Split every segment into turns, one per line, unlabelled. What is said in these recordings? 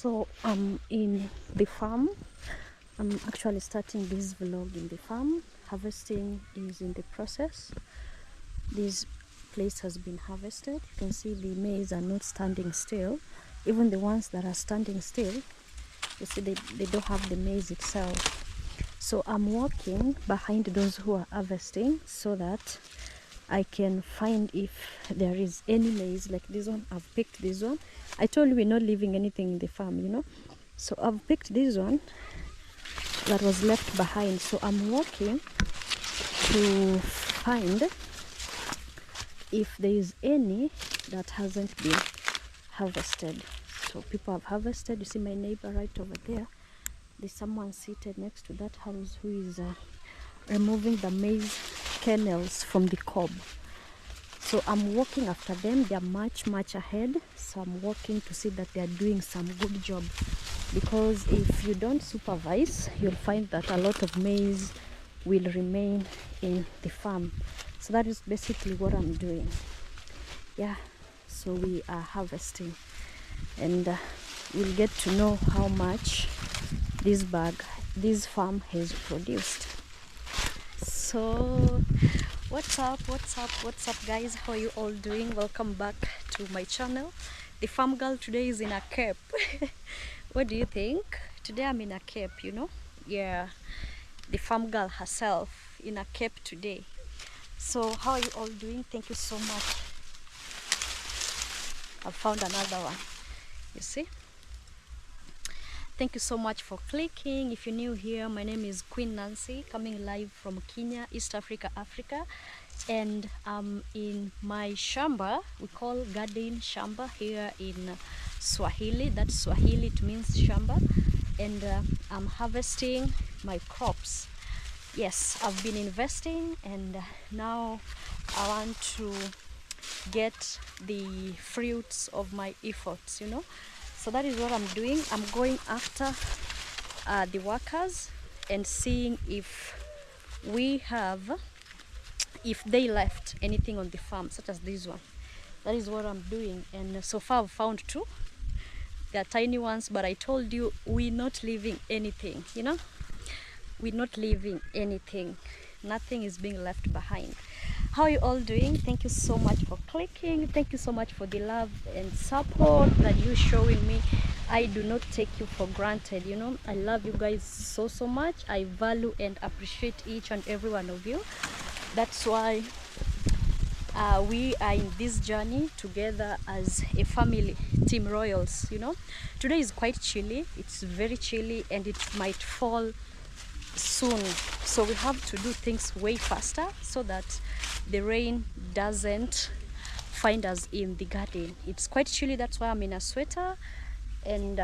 So I'm in the farm. I'm actually starting this vlog in the farm. Harvesting is in the process. This place has been harvested. You can see the maize are not standing still. Even the ones that are standing still, you see they don't have the maize itself. So I'm walking behind those who are harvesting so that I can find if there is any maize like this one. I've picked this one. I told you we're not leaving anything in the farm, you know. So I've picked this one that was left behind. So I'm walking to find if there is any that hasn't been harvested. So people have harvested. You see my neighbor right over there. There's someone seated next to that house who is removing the maize kernels from the cob. So I'm walking after them. They're much ahead. So I'm walking to see that they're doing some good job, because if you don't supervise, you'll find that a lot of maize will remain in the farm. So that is basically what I'm doing. Yeah, so we are harvesting, and we'll get to know how much this farm has produced. So what's up guys, how are you all doing? Welcome back to my channel. The farm girl today is in a cape. What do you think? Today I'm in a cape, you know. Yeah, the farm girl herself in a cape today. So how are you all doing? Thank you so much. I found another one, you see. Thank you so much for clicking. If you're new here, my name is Queen Nancy, coming live from Kenya, East Africa, and in my shamba. We call garden shamba here in Swahili. That's Swahili, it means shamba. And I'm harvesting my crops. Yes, I've been investing, and now I want to get the fruits of my efforts, you know. So that is what I'm doing. I'm going after the workers and seeing if they left anything on the farm, such as this one. That is what I'm doing. And so far I've found two. They're tiny ones, but I told you we're not leaving anything, you know. We're not leaving anything. Nothing is being left behind. How are you all doing? Thank you so much for clicking. Thank you so much for the love and support that you're showing me. I do not take you for granted, you know. I love you guys so much. I value and appreciate each and every one of you. That's why we are in this journey together as a family, Team Royals, you know. Today is quite chilly. It's very chilly, and it might fall soon, so we have to do things way faster so that the rain doesn't find us in the garden. It's quite chilly, that's why I'm in a sweater, and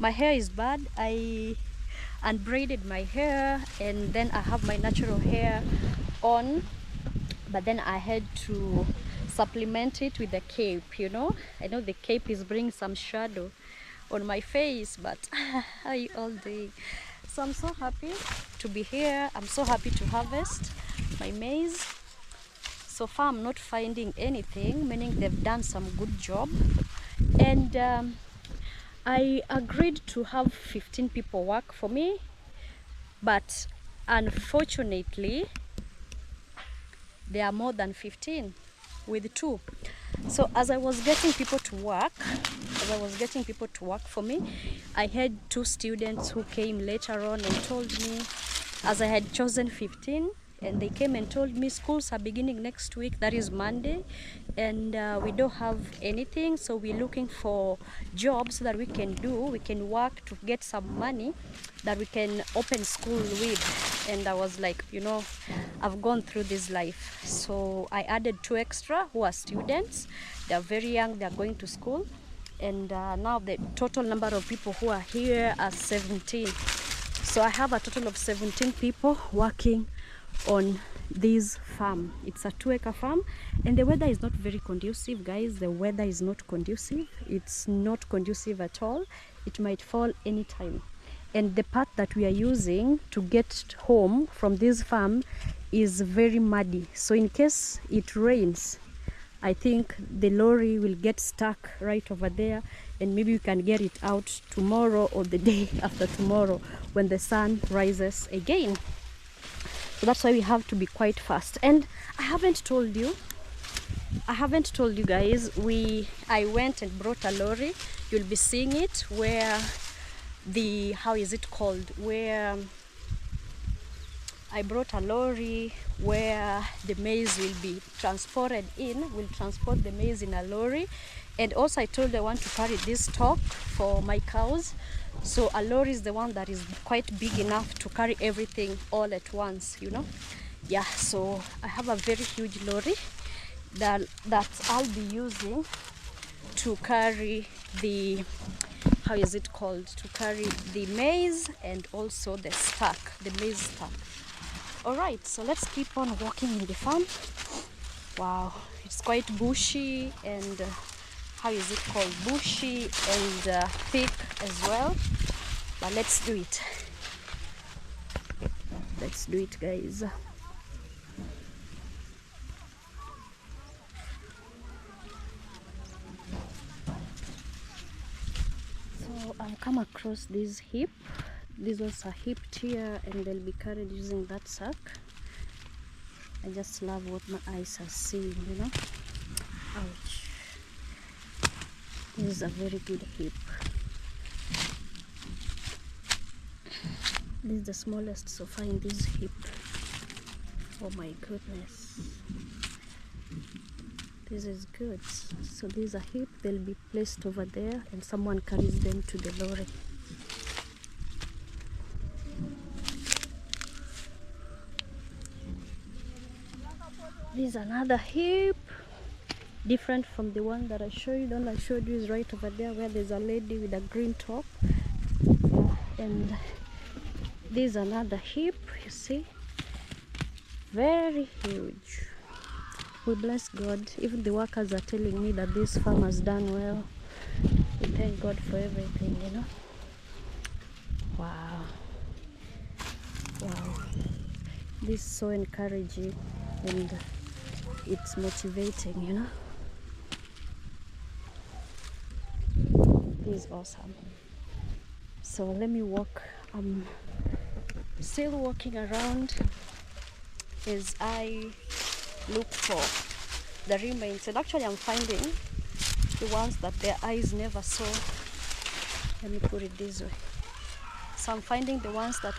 my hair is bad. I unbraided my hair, and then I have my natural hair on, but then I had to supplement it with a cape, you know. I know the cape is bringing some shadow on my face, but how are you all doing? So I'm so happy to be here. I'm so happy to harvest my maize. So far I'm not finding anything, meaning they've done some good job. And I agreed to have 15 people work for me, but unfortunately there are more than 15 with 2. So as I was getting people to work, for me, I had 2 students who came later on and told me, as I had chosen 15, and they came and told me schools are beginning next week, that is Monday, and we don't have anything, so we're looking for jobs that we can work to get some money that we can open school with. And I was like, you know, I've gone through this life, so I added 2 extra who are students. They're very young, they're going to school, and now the total number of people who are here are 17. So I have a total of 17 people working on this farm. It's a 2-acre farm, and the weather is not very conducive, guys. The weather is not conducive. It's not conducive at all. It might fall anytime. And the path that we are using to get home from this farm is very muddy. So in case it rains, I think the lorry will get stuck right over there. and maybe we can get it out tomorrow or the day after tomorrow when the sun rises again. So that's why we have to be quite fast. And I haven't told you guys, I went and brought a lorry. You'll be seeing it where the, how is it called, where I brought a lorry where the maize will be transported in. We'll transport the maize in a lorry. And also I told I want to carry this stock for my cows. So a lorry is the one that is quite big enough to carry everything all at once, you know. Yeah, so I have a very huge lorry that I'll be using to carry the, how is it called, to carry the maize and also the stack, the maize stack. All right, so let's keep on walking in the farm. Wow, it's quite bushy and how is it called, bushy and thick as well, but let's do it. Let's do it, guys. So I've come across this hip. These ones are hipped here and they'll be carried using that sack. I just love what my eyes are seeing, you know. Ouch. This is a very good hip. This is the smallest so far in this hip. Oh my goodness. This is good. So these are hip, they'll be placed over there and someone carries them to the lorry. This is another hip, different from the one that I showed you. The one I showed you is right over there where there's a lady with a green top. And this is another hip, you see, very huge. We bless God. Even the workers are telling me that this farm has done well. We thank God for everything, you know. Wow. Wow. This is so encouraging and it's motivating, you know. This is awesome. So let me walk. I'm still walking around as I look for the remains, and actually I'm finding the ones that their eyes never saw. Let me put it this way. So I'm finding the ones that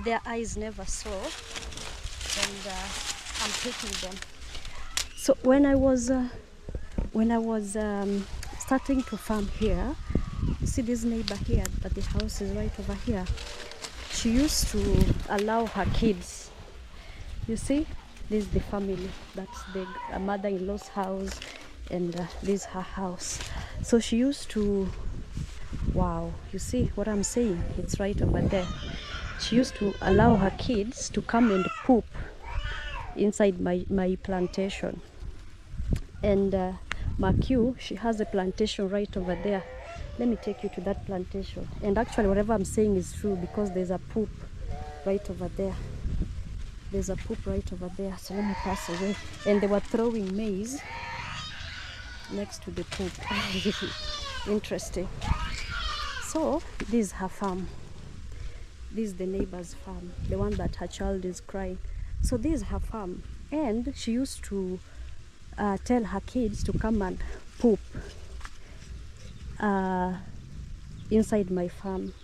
their eyes never saw, and I'm taking them. So when I was starting to farm here, you see this neighbor here, that the house is right over here. She used to allow her kids. You see, this is the family. That's the mother-in-law's house, and this is her house. So she used to, wow, you see what I'm saying? It's right over there. She used to allow her kids to come and poop inside my plantation. And Makiu, she has a plantation right over there. Let me take you to that plantation. And actually whatever I'm saying is true, because there's a poop right over there. There's a poop right over there. So let me pass away. And they were throwing maize next to the poop. Interesting. So this is her farm. This is the neighbor's farm, the one that her child is crying. So this is her farm, and she used to tell her kids to come and poop inside my farm.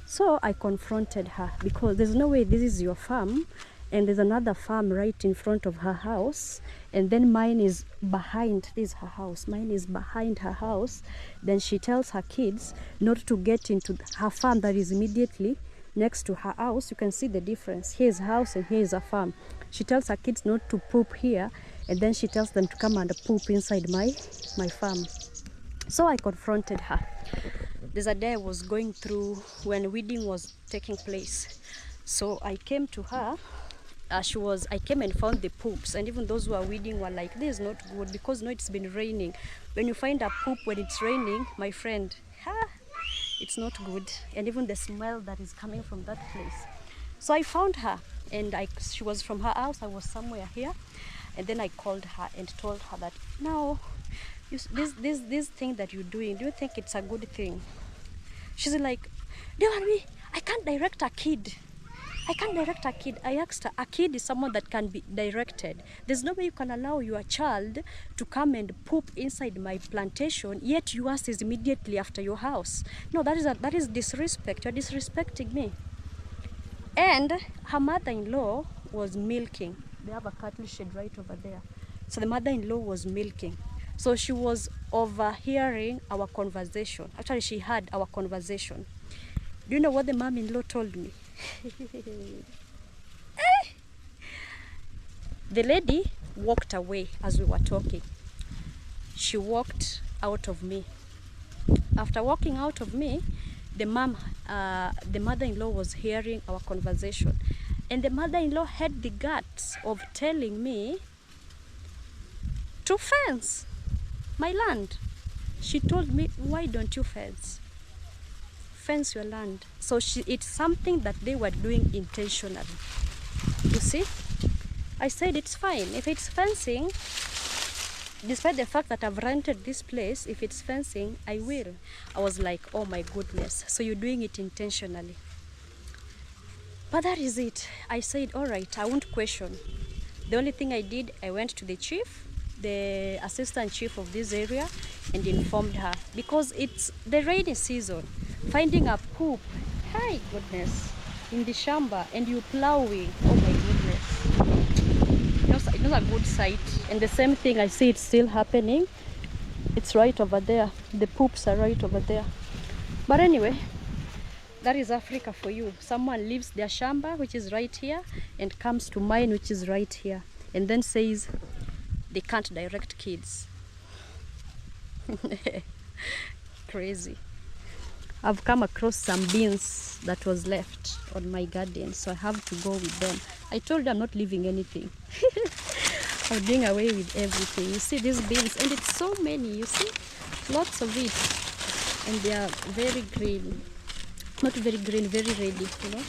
So I confronted her, because there's no way this is your farm and there's another farm right in front of her house, and then mine is behind. This is her house, mine is behind her house. Then she tells her kids not to get into her farm that is immediately next to her house. You can see the difference. Here's her house and here's her farm. She tells her kids not to poop here, and then she tells them to come and poop inside my farm. So I confronted her. There's a day I was going through when weeding was taking place. So I came to her. I came and found the poops, and even those who are weeding were like, this is not good, because it's been raining. When you find a poop when it's raining, my friend, it's not good. And even the smell that is coming from that place. So I found her, and she was from her house. I was somewhere here, and then I called her and told her that now This thing that you're doing, do you think it's a good thing? She's like, Dewanwi, I can't direct a kid. I can't direct a kid. I asked her, a kid is someone that can be directed. There's no way you can allow your child to come and poop inside my plantation, yet yours is immediately after your house. No, that is disrespect. You're disrespecting me. And her mother-in-law was milking. They have a cattle shed right over there. So the mother-in-law was milking. So she was overhearing our conversation. Actually, she heard our conversation. Do you know what the mom-in-law told me? The lady walked away as we were talking. She walked out of me. After walking out of me, the mother-in-law was hearing our conversation. And the mother-in-law had the guts of telling me to fence my land. She told me, why don't you fence? Fence your land. So it's something that they were doing intentionally. You see? I said it's fine. If it's fencing, despite the fact that I've rented this place, if it's fencing, I will. I was like, oh my goodness. So you're doing it intentionally. But that is it. I said, all right, I won't question. The only thing I did, I went to the chief, the assistant chief of this area, and informed her. Because it's the rainy season. Finding a poop, hi goodness, in the shamba, and you plowing, oh my goodness. It's not a good sight. And the same thing, I see it's still happening. It's right over there. The poops are right over there. But anyway, that is Africa for you. Someone leaves their shamba, which is right here, and comes to mine, which is right here, and then says they can't direct kids. Crazy. I've come across some beans that was left on my garden, so I have to go with them. I told them I'm not leaving anything. I'm doing away with everything. You see these beans, and it's so many, you see? Lots of it. And they are very green. Not very green, very ready, you know?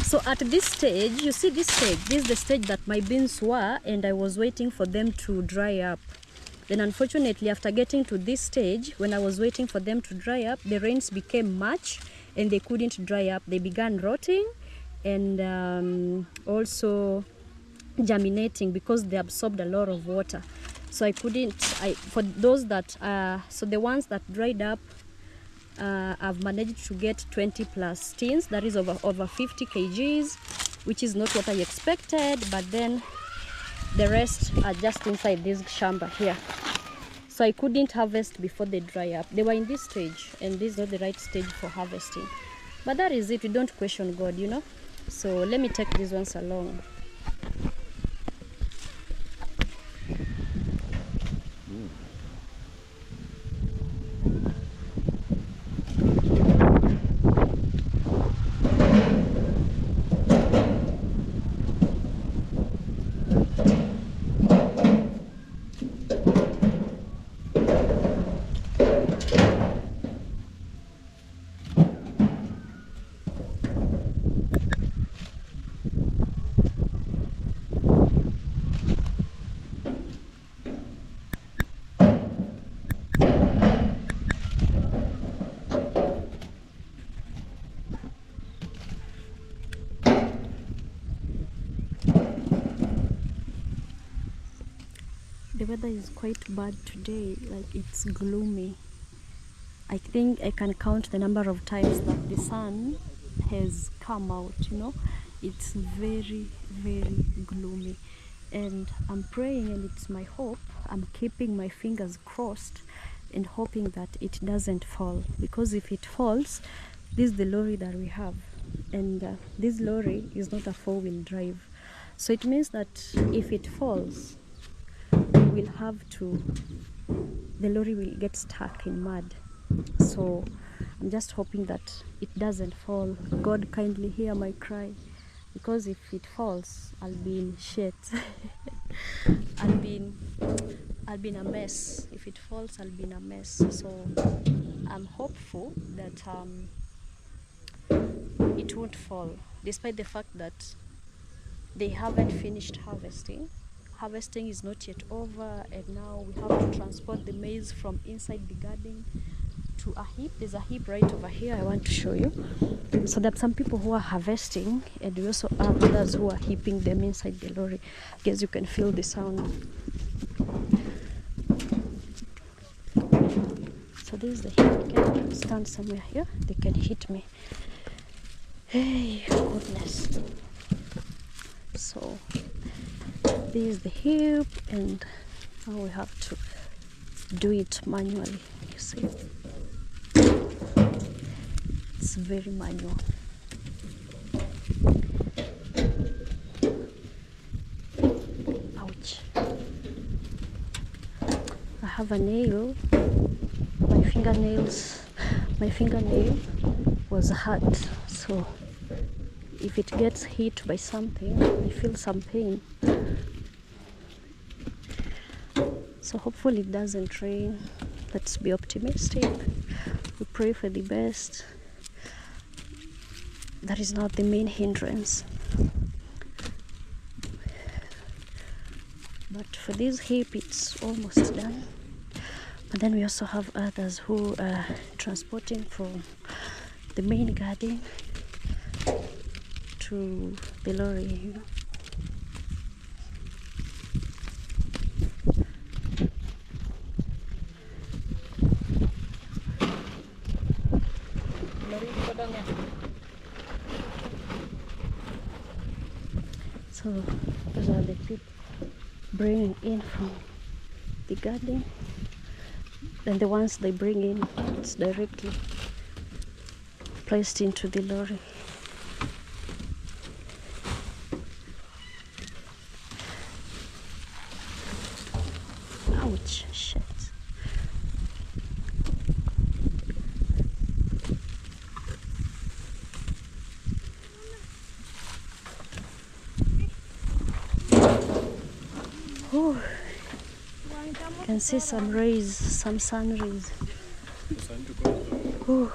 So at this stage, you see this stage, this is the stage that my beans were, and I was waiting for them to dry up. Then unfortunately, after getting to this stage, when I was waiting for them to dry up, the rains became much and they couldn't dry up. They began rotting and also germinating because they absorbed a lot of water. So I couldn't, for those that, so the ones that dried up, I've managed to get 20 plus tins, that is over 50 kgs, which is not what I expected, but then the rest are just inside this shamba here. So I couldn't harvest before they dry up. They were in this stage, and this is not the right stage for harvesting. But that is it. We don't question God, you know. So let me take these ones along. The weather is quite bad today, like it's gloomy. I think I can count the number of times that the sun has come out, you know. It's very, very gloomy. And I'm praying, and it's my hope, I'm keeping my fingers crossed and hoping that it doesn't fall. Because if it falls, this is the lorry that we have. And this lorry is not a four-wheel drive. So it means that if it falls, we'll have to, the lorry will get stuck in mud. So I'm just hoping that it doesn't fall. God kindly hear my cry, because if it falls, I'll be in shit. I'll be in a mess. If it falls, I'll be in a mess. So I'm hopeful that it won't fall, despite the fact that they haven't finished harvesting. harvesting is not yet over, and now we have to transport the maize from inside the garden to a heap. There's a heap right over here I want to show you. So there are some people who are harvesting, and we also have others who are heaping them inside the lorry. I guess you can feel the sound. So this is the heap. I can stand somewhere here, they can hit me. Hey, goodness. So this is the heap, and now we have to do it manually. You see, it's very manual. Ouch. I have a nail, my fingernail was hurt, so if it gets hit by something, I feel some pain. So hopefully it doesn't rain. Let's be optimistic. We pray for the best. That is not the main hindrance. But for this heap, it's almost done. But then we also have others who are transporting from the main garden to the lorry, you know. So those are the people bringing in from the garden, and the ones they bring in, it's directly placed into the lorry. Ouch, shit. Oh, you can see some rays, some sun rays. Oh,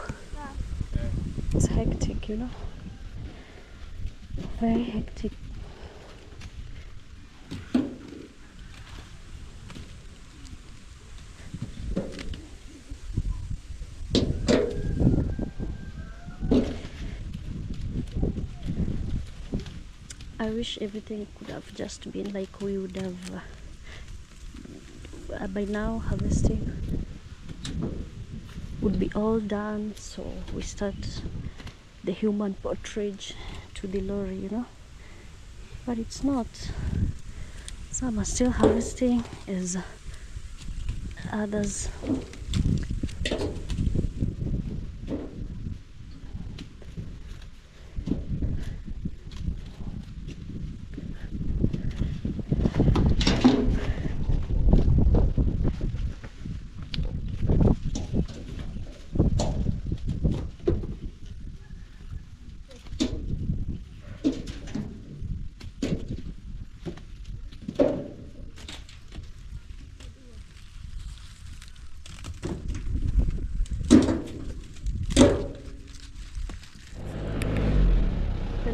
it's hectic, you know, very hectic. I wish everything could have just been like we would have by now. Harvesting would be all done, so we start the human portrait to the lorry, you know. But it's not. Some are still harvesting as others.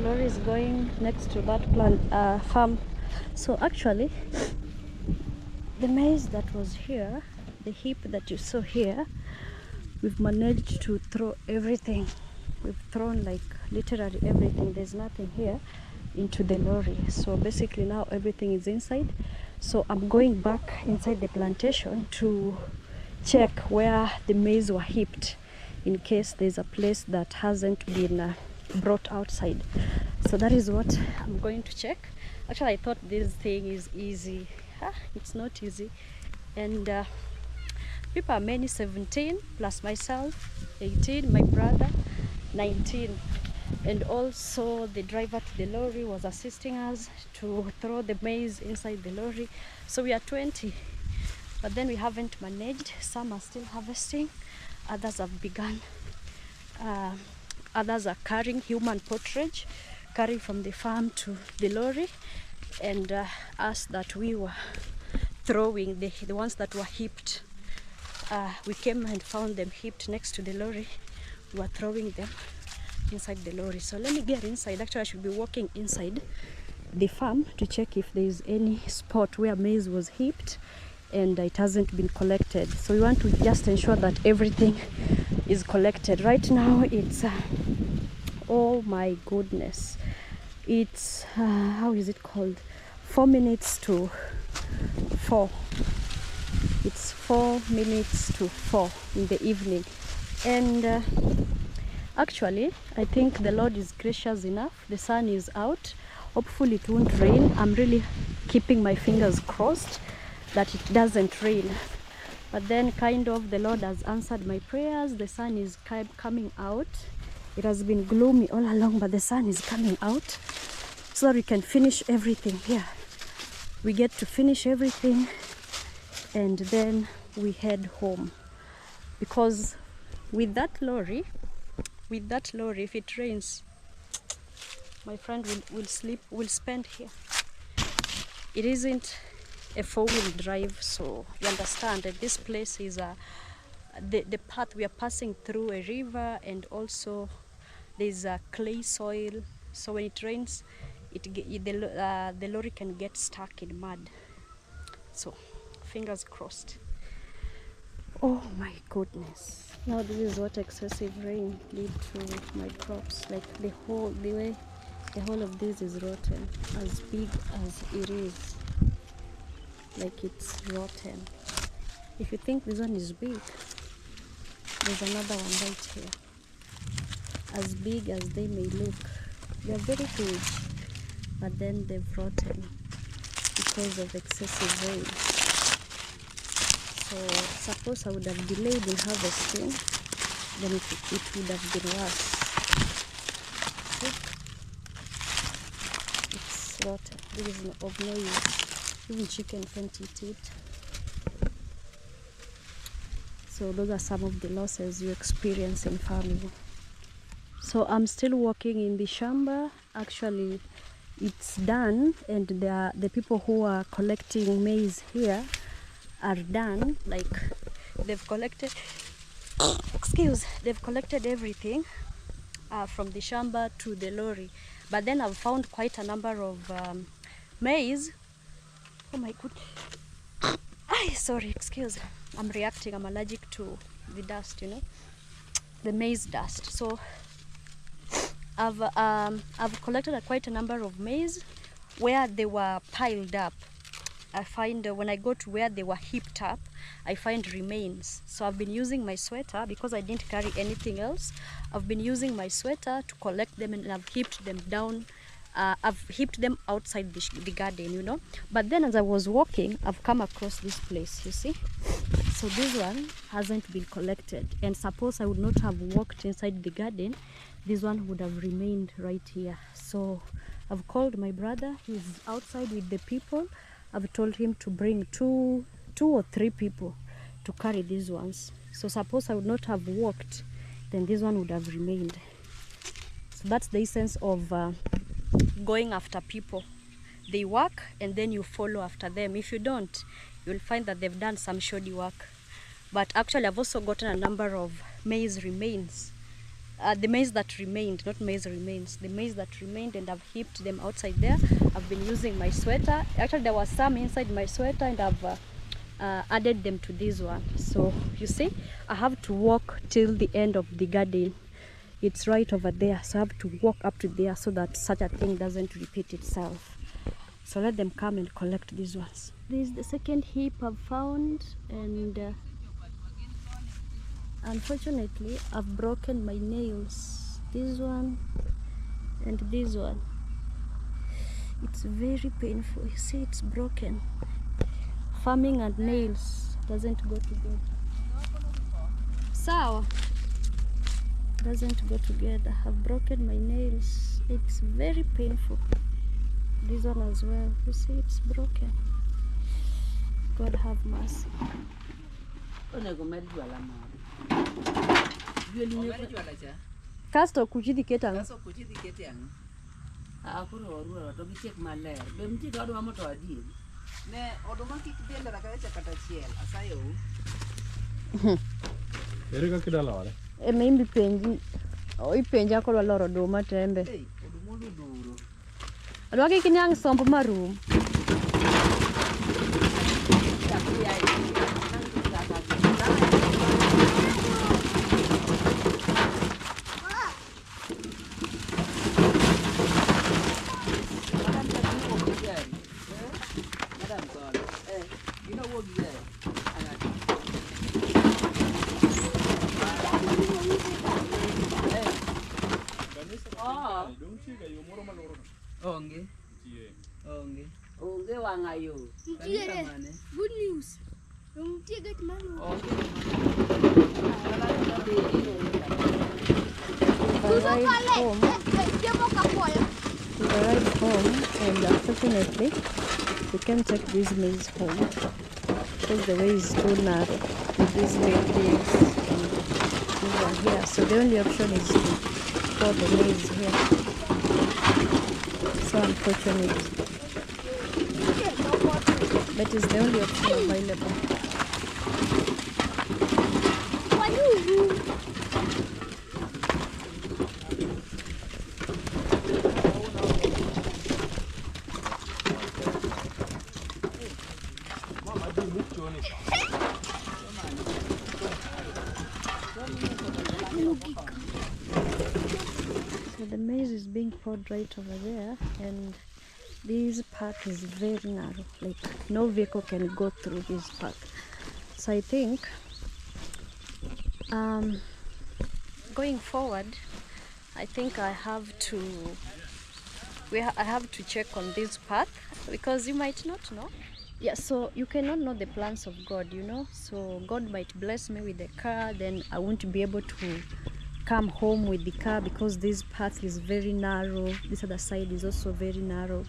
Lorry is going next to that farm. So actually the maize that was here, the heap that you saw here, we've managed to throw everything. We've thrown like literally everything. There's nothing here into the lorry. So basically now everything is inside. So I'm going back inside the plantation to check where the maize were heaped, in case there's a place that hasn't been brought outside. So that is what I'm going to check. Actually, I thought this thing is easy. It's not easy. And people are many, 17 plus myself, 18, my brother, 19. And also the driver to the lorry was assisting us to throw the maize inside the lorry. So we are 20, but then we haven't managed. Some are still harvesting, others have begun. Others are carrying human portrait, carrying from the farm to the lorry, and us that we were throwing, the ones that were heaped, we came and found them heaped next to the lorry. We were throwing them inside the lorry. So let me get inside. Actually, I should be walking inside the farm to check if there is any spot where maize was heaped and it hasn't been collected. So we want to just ensure that everything is collected. Right now it's oh my goodness, it's how is it called, 4 minutes to 4. It's 4 minutes to 4 in the evening, and actually I think the Lord is gracious enough. The sun is out. Hopefully it won't rain. I'm really keeping my fingers crossed that it doesn't rain. But then kind of the Lord has answered my prayers. The sun is coming out. It has been gloomy all along, but the sun is coming out so that we can finish everything here. We get to finish everything and then we head home. Because with that lorry, if it rains, my friend will spend here. It isn't a 4-wheel drive, so you understand that this place is the path we are passing through a river, and also there's a clay soil, so when it rains the lorry can get stuck in mud. So fingers crossed. Oh my goodness, now this is what excessive rain did to my crops. Like the whole of this is rotten, as big as it is. Like it's rotten. If you think this one is big, there's another one right here. As big as they may look, they're very huge, but then they've rotten because of excessive rain. So suppose I would have delayed in harvesting, then it would have been worse. It's rotten. This is of no use. Even chicken can't eat it. So those are some of the losses you experience in farming. So I'm still working in the shamba. Actually, it's done, and the people who are collecting maize here are done. Like they've collected they've collected everything from the shamba to the lorry. But then I've found quite a number of maize. Oh my god. Sorry, excuse. I'm reacting. I'm allergic to the dust, the maize dust. So I've collected quite a number of maize where they were piled up. I find when I go to where they were heaped up, I find remains. So I've been using my sweater, because I didn't carry anything else. I've been using my sweater to collect them, and I've heaped them down. I've heaped them outside the garden, But then as I was walking, I've come across this place, you see. So this one hasn't been collected. And suppose I would not have walked inside the garden, this one would have remained right here. So I've called my brother. He's outside with the people. I've told him to bring two or three people to carry these ones. So suppose I would not have walked, then this one would have remained. So that's the essence of going after people. They work and then you follow after them. If you don't, you'll find that they've done some shoddy work. But actually I've also gotten a number of maize remains. The maize that remained, not maize remains, the maize that remained, and I've heaped them outside there. I've been using my sweater. Actually there was some inside my sweater, and I've added them to this one. So you see, I have to walk till the end of the garden. It's right over there, so I have to walk up to there so that such a thing doesn't repeat itself. So let them come and collect these ones. This is the second heap I've found, and unfortunately I've broken my nails. This one and this one. It's very painful. You see, it's broken. Farming and nails doesn't go together. Sawa. Doesn't go together. I've broken my nails. It's very painful. This one as well. You see, it's broken. God have mercy. Casto kuchidi ketang. Casto kuchidi ketang. Akuro ruwa to bichek maler. Bem ti gado amoto adi. Ne oduma kikidenda rakacha kata chiel. Asayo. Erika kidala wale. Mimbi penji. Oi penja ko loro oduma tembe. Oduma duro. Adwagi kinyang somb marum.
Onge. Onge. Onge wangayo.
Good news. Don't you get money?
We've arrived home and unfortunately we can't take this maize home because the way is too narrow with these buildings and this one here. So the only option is to pour the maize here. So unfortunate. That is the only option available. So the maize is being poured right over there, and this path is very narrow, like no vehicle can go through this path. So I think going forward, I think I have to check on this path, because you might not know. Yeah, so you cannot know the plans of God, you know. So God might bless me with a car, then I won't be able to come home with the car because this path is very narrow. This other side is also very narrow.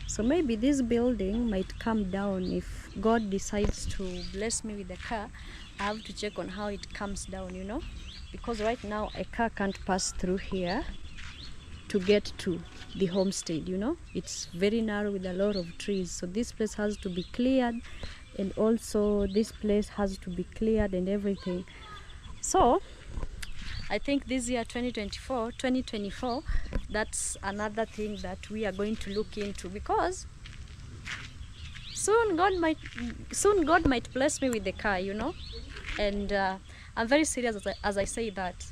So maybe this building might come down. If God decides to bless me with a car, I have to check on how it comes down, you know, because right now a car can't pass through here to get to the homestead, you know. It's very narrow with a lot of trees, so this place has to be cleared, and also this place has to be cleared and everything. So I think this year 2024, that's another thing that we are going to look into, because soon God might bless me with the car, you know. And I'm very serious as I say that.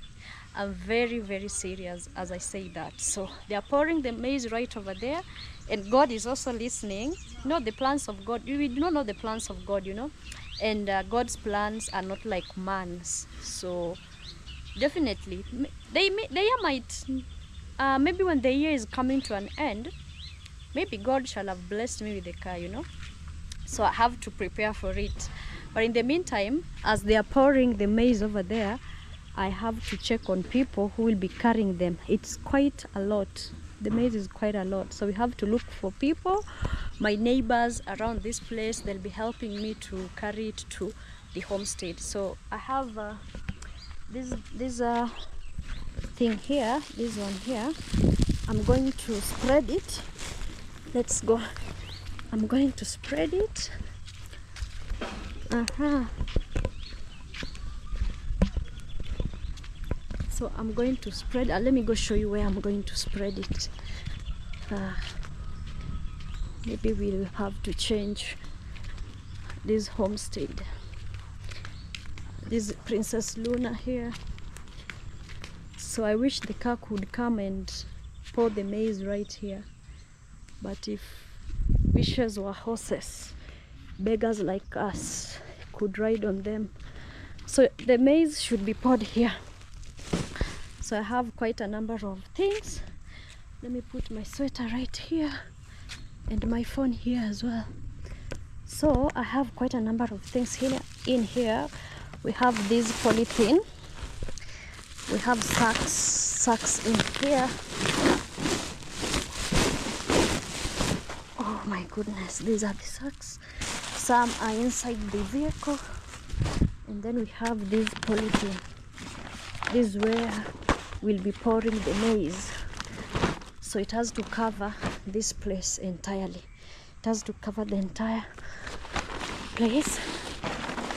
I'm very, very serious as I say that. So they are pouring the maize right over there, and God is also listening. You know the plans of God. We do not know the plans of God, you know, and God's plans are not like man's. So definitely, they might maybe when the year is coming to an end, maybe God shall have blessed me with a car, you know. So I have to prepare for it. But in the meantime, as they are pouring the maize over there, I have to check on people who will be carrying them. It's quite a lot. The maize is quite a lot. So we have to look for people, my neighbors around this place. They'll be helping me to carry it to the homestead. So I have this thing here, this one here. I'm going to spread it. Let's go. I'm going to spread it. So I'm going to spread. Let me go show you where I'm going to spread it. Maybe we'll have to change this homestead. This is Princess Luna here. So I wish the car could come and pour the maize right here. But if wishes were horses, beggars like us could ride on them. So the maize should be poured here. So I have quite a number of things. Let me put my sweater right here and my phone here as well. So I have quite a number of things here. In here we have this polythene. We have sacks in here. Oh my goodness, these are the sacks. Some are inside the vehicle. And then we have this polythene. This is where we'll be pouring the maize. So it has to cover this place entirely. It has to cover the entire place.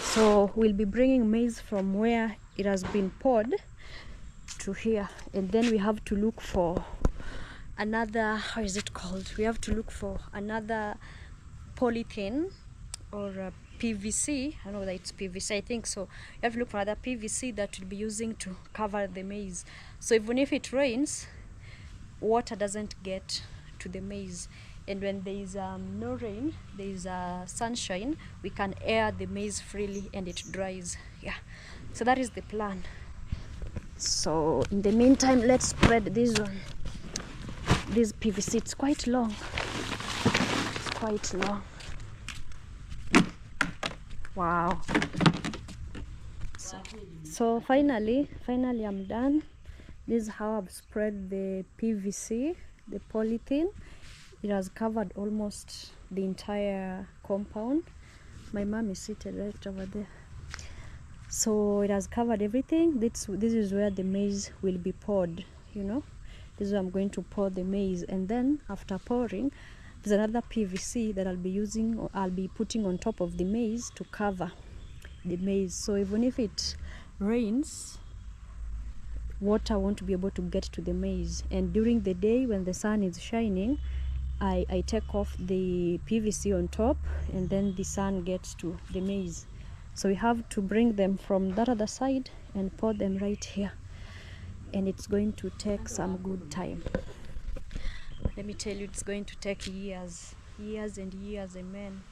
So we'll be bringing maize from where it has been poured to here, and then we have to look for another, how is it called? We have to look for another polythene or PVC. I don't know whether it's PVC, I think so. You have to look for another PVC that we'll be using to cover the maize. So even if it rains, water doesn't get to the maize. And when there is no rain, there is sunshine, we can air the maize freely and it dries. Yeah, so that is the plan. So in the meantime, let's spread this one. This PVC, it's quite long. It's quite long. Wow. So finally I'm done. This is how I've spread the PVC, the polythene. It has covered almost the entire compound. My mom is seated right over there. So it has covered everything. This is where the maize will be poured, you know. This is where I'm going to pour the maize, and then after pouring, there's another PVC that I'll be using, or I'll be putting on top of the maize to cover the maize. So even if it rains, water won't be able to get to the maize. And during the day when the sun is shining, I take off the PVC on top, and then the sun gets to the maize. So we have to bring them from that other side and pour them right here, and it's going to take some good time. Let me tell you, it's going to take years and years, amen,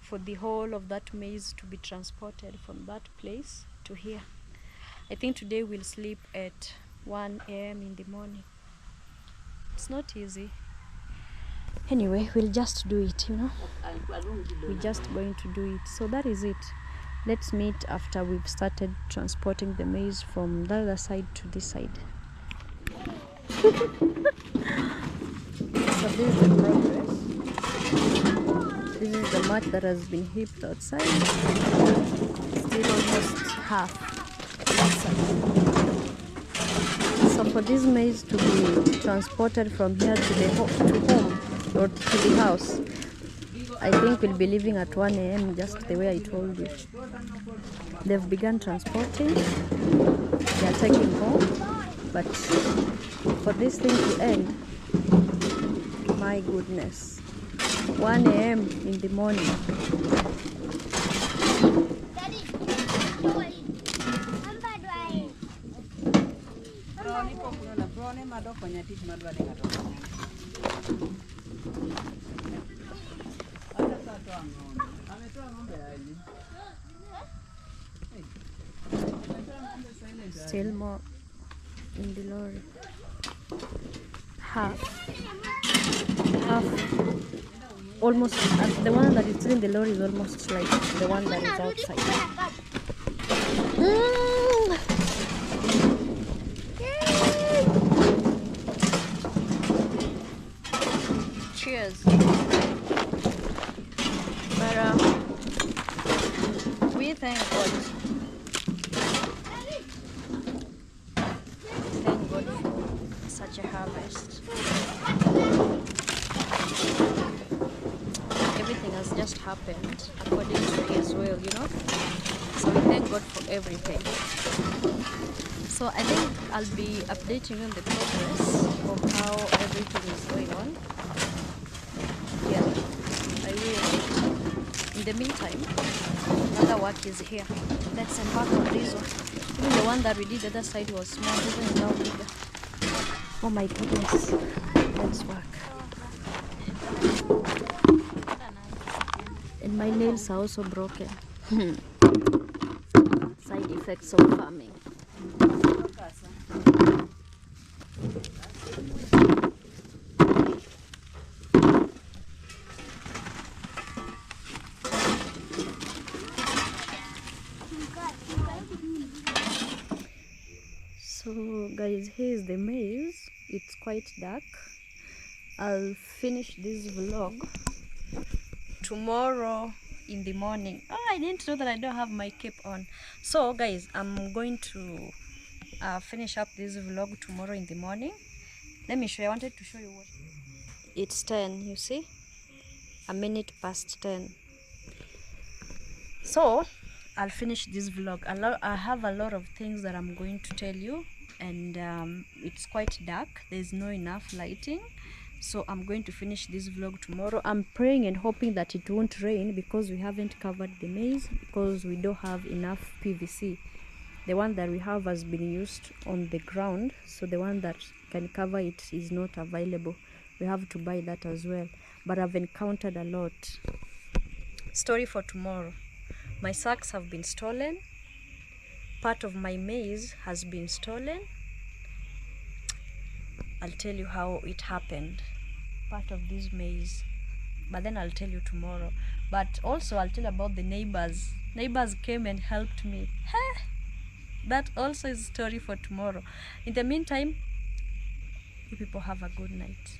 for the whole of that maize to be transported from that place to here. I think today we'll sleep at 1 a.m. in the morning. It's not easy. Anyway, we'll just do it, you know. We're just going to do it. So that is it. Let's meet after we've started transporting the maize from the other side to this side. So this is the progress. This is the mat that has been heaped outside. Still almost half inside. So for this maize to be transported from here to the home or to the house, I think we'll be leaving at 1 a.m. just the way I told you. They've begun transporting. They are taking home, but for this thing to end, my goodness, 1 a.m. in the morning. Still more in the lorry. Half, almost. The one that is still in the lorry is almost like the one that is outside. Cheers. But we thank God. Thank God for such a harvest. Everything has just happened according to His will, you know. So we thank God for everything. So I think I'll be updating you on the progress of how everything is going on. Yeah, I will. In the meantime, another work is here. Let's embark on this one. Even the one that we did the other side was small, even now bigger. Oh my goodness. Let's work. And my nails are also broken. Side effects of farming. So guys, here's the maize. It's quite dark. I'll finish this vlog tomorrow in the morning. Oh, I didn't know that I don't have my cape on. So guys, I'm going to finish up this vlog tomorrow in the morning. Let me show you. I wanted to show you what it's 10, you see, a minute past 10. So I'll finish this vlog. I have a lot of things that I'm going to tell you, and it's quite dark. There's no enough lighting, so I'm going to finish this vlog tomorrow. I'm praying and hoping that it won't rain, because we haven't covered the maize, because we don't have enough PVC. The one that we have has been used on the ground, so the one that can cover it is not available. We have to buy that as well. But I've encountered a lot. Story for tomorrow. My sacks have been stolen. Part of my maize has been stolen. I'll tell you how it happened. Part of this maize. But then I'll tell you tomorrow. But also I'll tell about the neighbors. Neighbors came and helped me. That also is a story for tomorrow. In the meantime, you people have a good night.